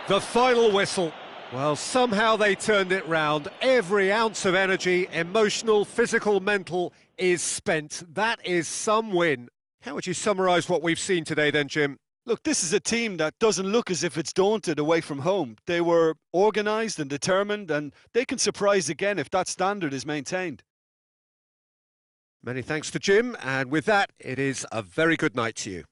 The final whistle. Well, somehow they turned it round. Every ounce of energy, emotional, physical, mental, is spent. That is some win. How would you summarise what we've seen today then, Jim? Look, this is a team that doesn't look as if it's daunted away from home. They were organised and determined, and they can surprise again if that standard is maintained. Many thanks to Jim, and with that, it is a very good night to you.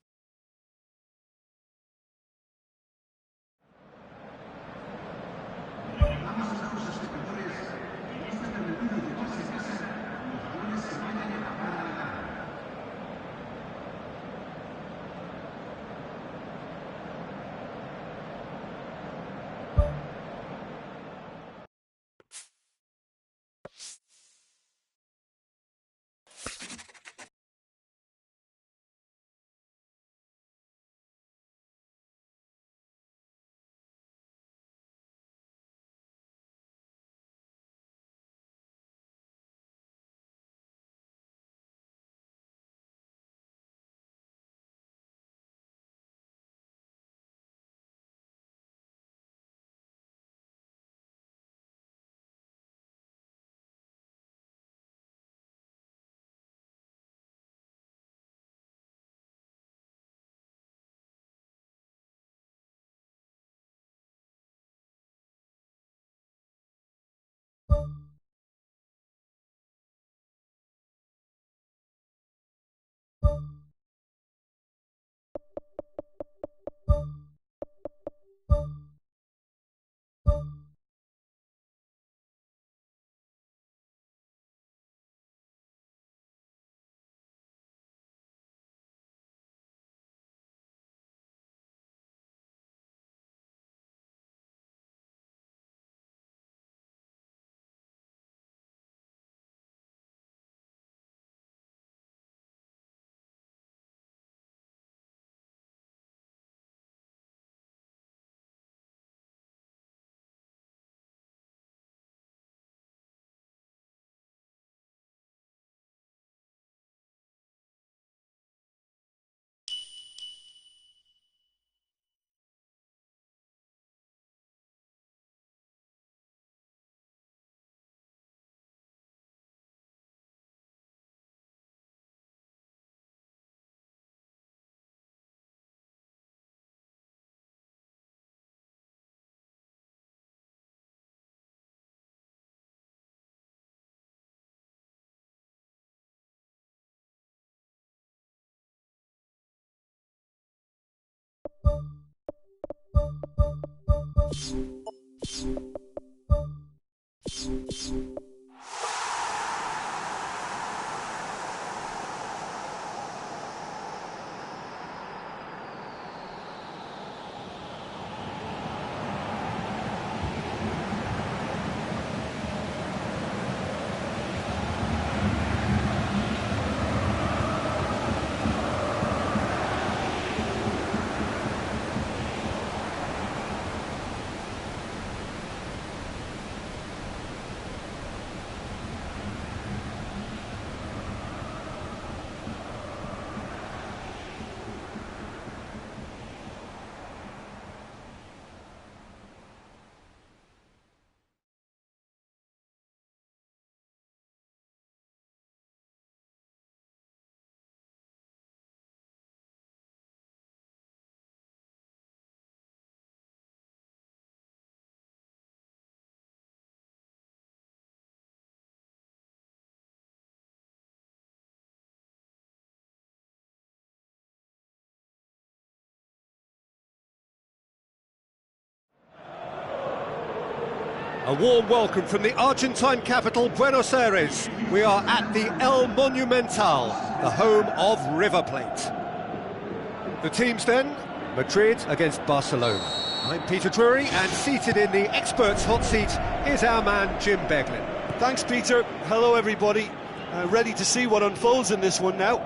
A warm welcome from the Argentine capital, Buenos Aires. We are at the El Monumental, the home of River Plate. The teams then, Madrid against Barcelona. I'm Peter Drury, and seated in the experts' hot seat is our man Jim Beglin. Thanks, Peter. Hello, everybody. Ready to see what unfolds in this one now.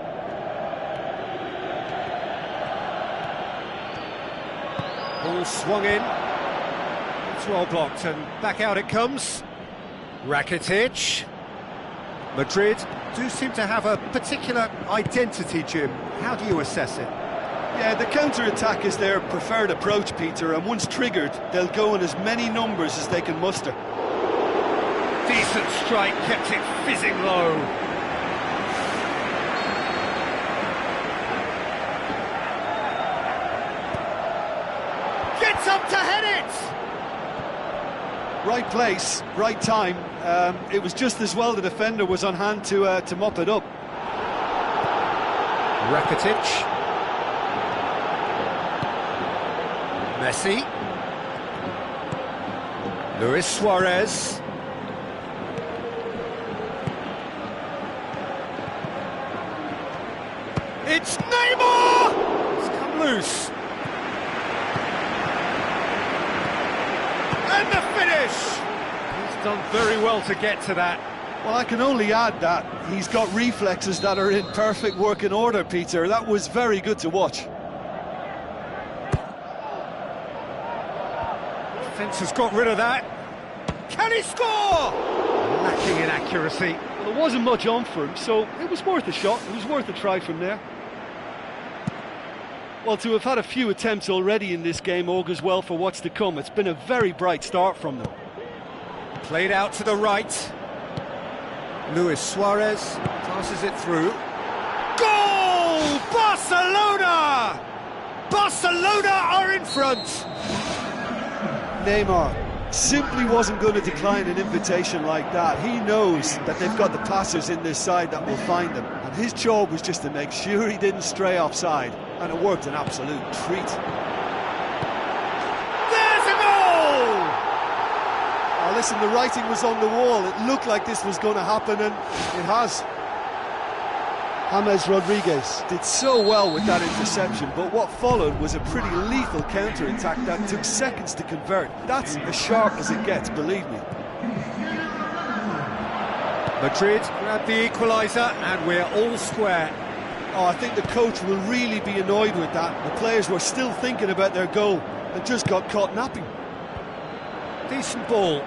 Ball swung in. It's well blocked, and back out it comes. Rakitic. Madrid do seem to have a particular identity, Jim. How do you assess it? Yeah, the counter-attack is their preferred approach, Peter, and once triggered, they'll go in as many numbers as they can muster. Decent strike, kept it fizzing low. Gets up to head it! Right place, right time. It was just as well the defender was on hand to mop it up. Rakitic. Messi. Luis Suarez. It's Neymar! It's come loose. And the finish! He's done very well to get to that. Well, I can only add that he's got reflexes that are in perfect working order, Peter. That was very good to watch. Defence has got rid of that. Can he score? Lacking in accuracy. Well, there wasn't much on for him, so it was worth a shot. It was worth a try from there. Well, to have had a few attempts already in this game augurs well for what's to come. It's been a very bright start from them. Played out to the right. Luis Suarez passes it through. Goal! Barcelona! Barcelona are in front! Neymar simply wasn't going to decline an invitation like that. He knows that they've got the passers in this side that will find him, and his job was just to make sure he didn't stray offside, and it worked an absolute treat. There's a goal! Oh, listen, the writing was on the wall. It looked like this was going to happen, and it has. James Rodriguez did so well with that interception, but what followed was a pretty lethal counter-attack that took seconds to convert. That's as sharp as it gets, believe me. Madrid grabbed the equaliser, and we're all square. Oh, I think the coach will really be annoyed with that. The players were still thinking about their goal and just got caught napping. Decent ball.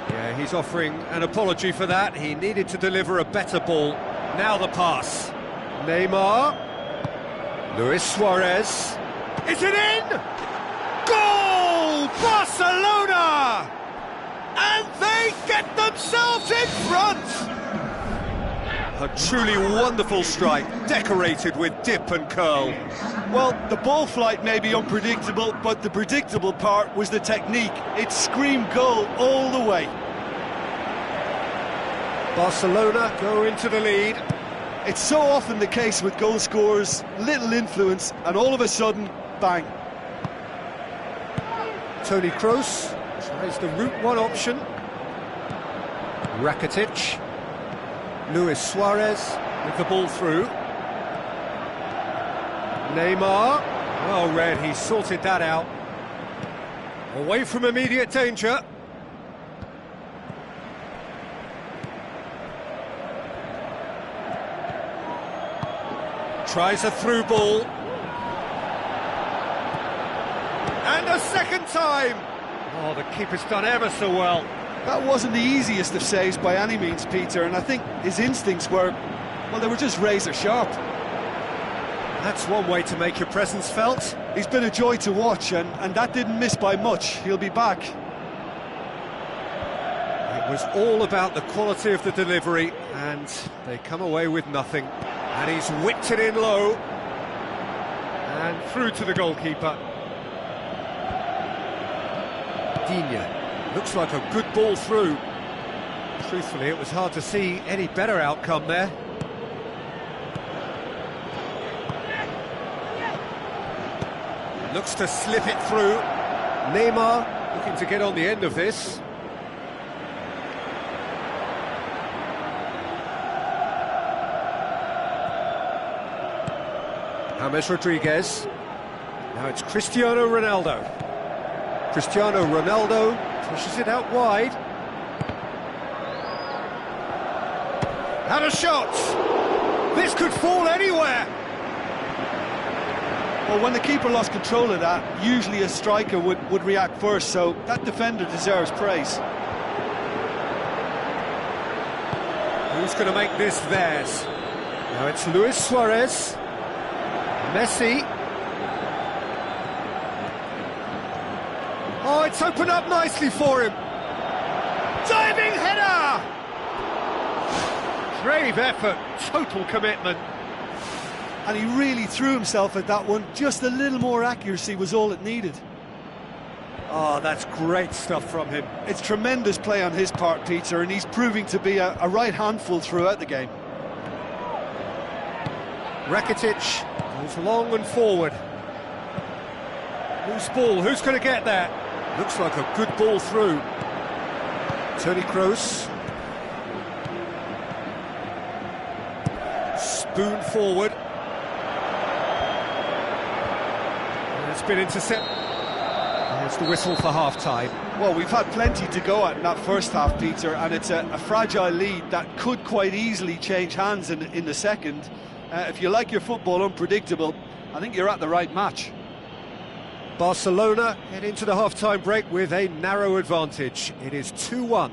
Yeah, he's offering an apology for that. He needed to deliver a better ball. Now the pass. Neymar. Luis Suarez. Is it in? Goal! Barcelona! And they get themselves in front! A truly wonderful strike, decorated with dip and curl. Well, the ball flight may be unpredictable, but the predictable part was the technique. It screamed goal all the way. Barcelona go into the lead. It's so often the case with goal scorers, little influence, and all of a sudden, bang. Toni Kroos tries the route one option. Rakitic. Luis Suarez with the ball through. Neymar. Well read, he sorted that out. Away from immediate danger. Tries a through ball. And a second time! Oh, the keeper's done ever so well. That wasn't the easiest of saves by any means, Peter, and I think his instincts were, well, they were just razor sharp. That's one way to make your presence felt. He's been a joy to watch, and that didn't miss by much. He'll be back. It was all about the quality of the delivery, and they come away with nothing. And he's whipped it in low. And through to the goalkeeper. Digne. Looks like a good ball through. Truthfully, it was hard to see any better outcome there. Looks to slip it through. Neymar looking to get on the end of this. James Rodriguez. Now it's Cristiano Ronaldo. Cristiano Ronaldo pushes it out wide. And a shot! This could fall anywhere! Well, when the keeper lost control of that, usually a striker would react first, so that defender deserves praise. Who's going to make this theirs? Now it's Luis Suarez. Messi. Oh, it's opened up nicely for him. Diving header! Brave effort, total commitment. And he really threw himself at that one. Just a little more accuracy was all it needed. Oh, that's great stuff from him. It's tremendous play on his part, Peter, and he's proving to be a right handful throughout the game. Rakitic goes long and forward. Loose ball, who's going to get that? Looks like a good ball through. Toni Kroos. Spoon forward. And it's been intercepted. There's the whistle for half-time. Well, we've had plenty to go at in that first half, Peter, and it's a fragile lead that could quite easily change hands in the second. If you like your football unpredictable, I think you're at the right match. Barcelona head into the half-time break with a narrow advantage. It is 2-1.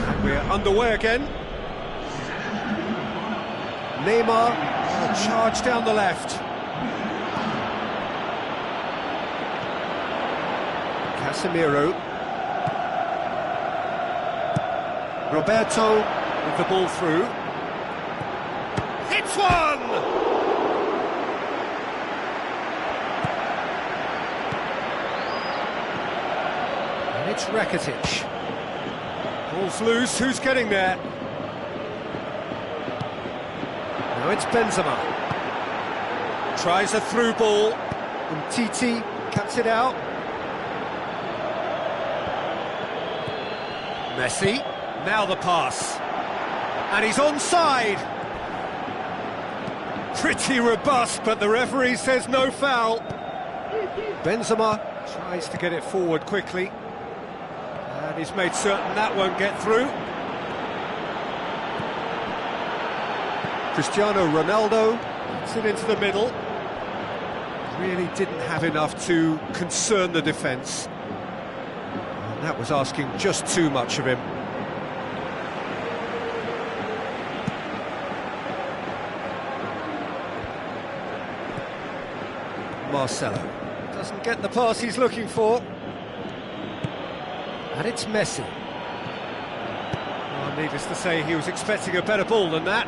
And we're underway again. Neymar, a charge down the left. Casemiro. Roberto with the ball through. Hits one! And it's Rakitic. Ball's loose, who's getting there? Now it's Benzema. Tries a through ball. And Titi cuts it out. Messi, now the pass, and he's onside. Pretty robust, but the referee says no foul. Benzema tries to get it forward quickly, and he's made certain that won't get through. Cristiano Ronaldo gets it into the middle. Really didn't have enough to concern the defence. That was asking just too much of him. Marcelo doesn't get the pass he's looking for. And it's Messi. Well, needless to say, he was expecting a better ball than that.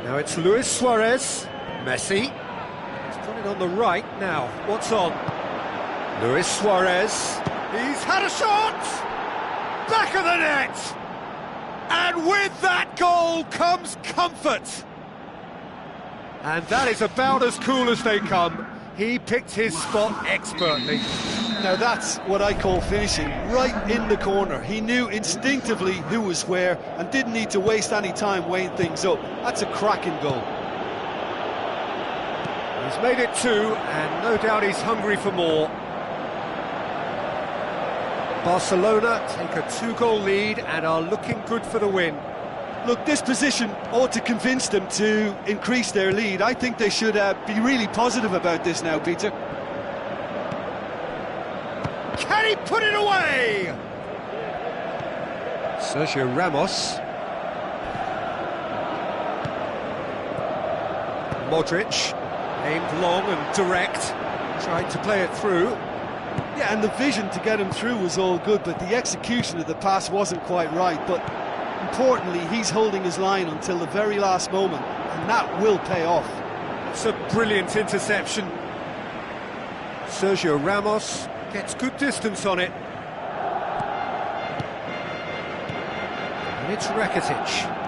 Now it's Luis Suarez. Messi, he's put it on the right now, what's on? Luis Suarez, he's had a shot! Back of the net! And with that goal comes comfort! And that is about as cool as they come. He picked his spot expertly. Now that's what I call finishing, right in the corner. He knew instinctively who was where and didn't need to waste any time weighing things up. That's a cracking goal. He's made it 2, and no doubt he's hungry for more. Barcelona take a 2-goal lead and are looking good for the win. Look, this position ought to convince them to increase their lead. I think they should be really positive about this now, Peter. Can he put it away? Sergio Ramos. Modric. Aimed long and direct, tried to play it through. Yeah, and the vision to get him through was all good, but the execution of the pass wasn't quite right. But importantly, he's holding his line until the very last moment, and that will pay off. It's a brilliant interception. Sergio Ramos gets good distance on it. And it's Rakitic.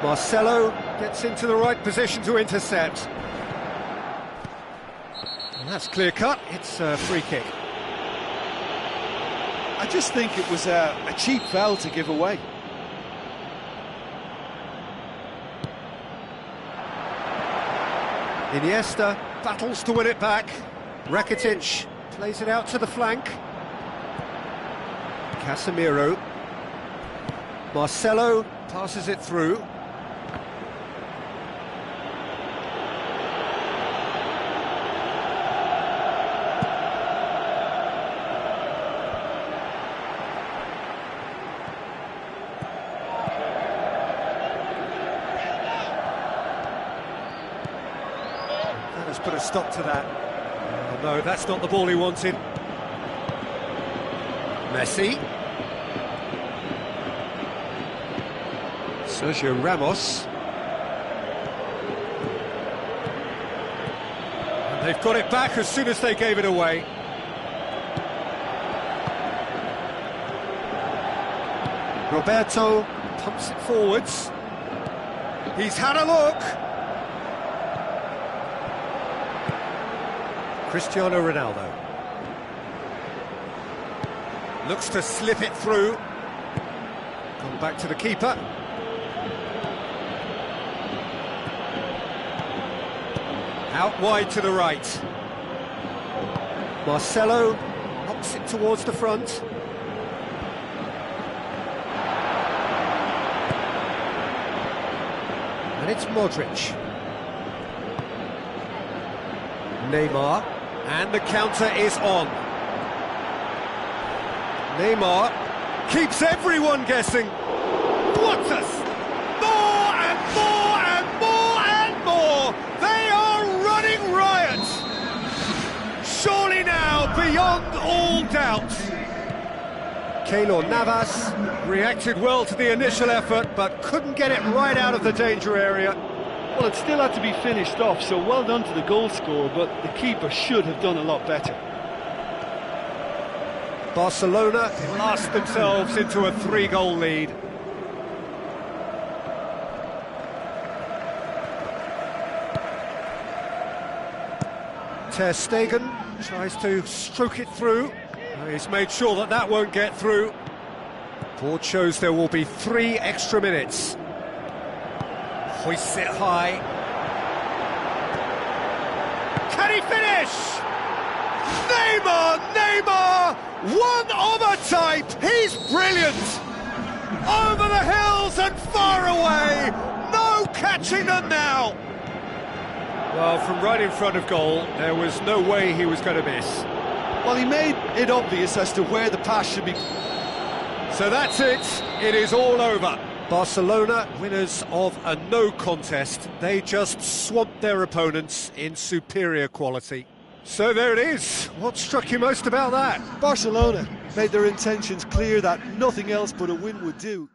Marcelo gets into the right position to intercept. And that's clear cut, it's a free kick. I just think it was a cheap foul to give away. Iniesta battles to win it back. Rakitic plays it out to the flank. Casemiro. Marcelo passes it through. That has put a stop to that. Oh, no, that's not the ball he wanted. Messi. Sergio Ramos. And they've got it back as soon as they gave it away. Roberto pumps it forwards. He's had a look. Cristiano Ronaldo. Looks to slip it through. Gone back to the keeper. Out wide to the right. Marcelo knocks it towards the front. And it's Modric. Neymar. And the counter is on. Neymar keeps everyone guessing. What a... More and more and more and more! They are running riot! Surely now, beyond all doubt. Keylor Navas reacted well to the initial effort, but couldn't get it right out of the danger area. Well, it still had to be finished off, so well done to the goal scorer, but the keeper should have done a lot better. Barcelona blast themselves into a 3-goal lead. Ter Stegen tries to stroke it through. He's made sure that that won't get through. Board shows there will be 3 extra minutes. Hoists it high. Can he finish? Neymar! One of a type! He's brilliant! Over the hills and far away! No catching them now! Well, from right in front of goal, there was no way he was going to miss. Well, he made it obvious as to where the pass should be. So that's it. It is all over. Barcelona, winners of a no contest. They just swamped their opponents in superior quality. So there it is. What struck you most about that? Barcelona made their intentions clear that nothing else but a win would do.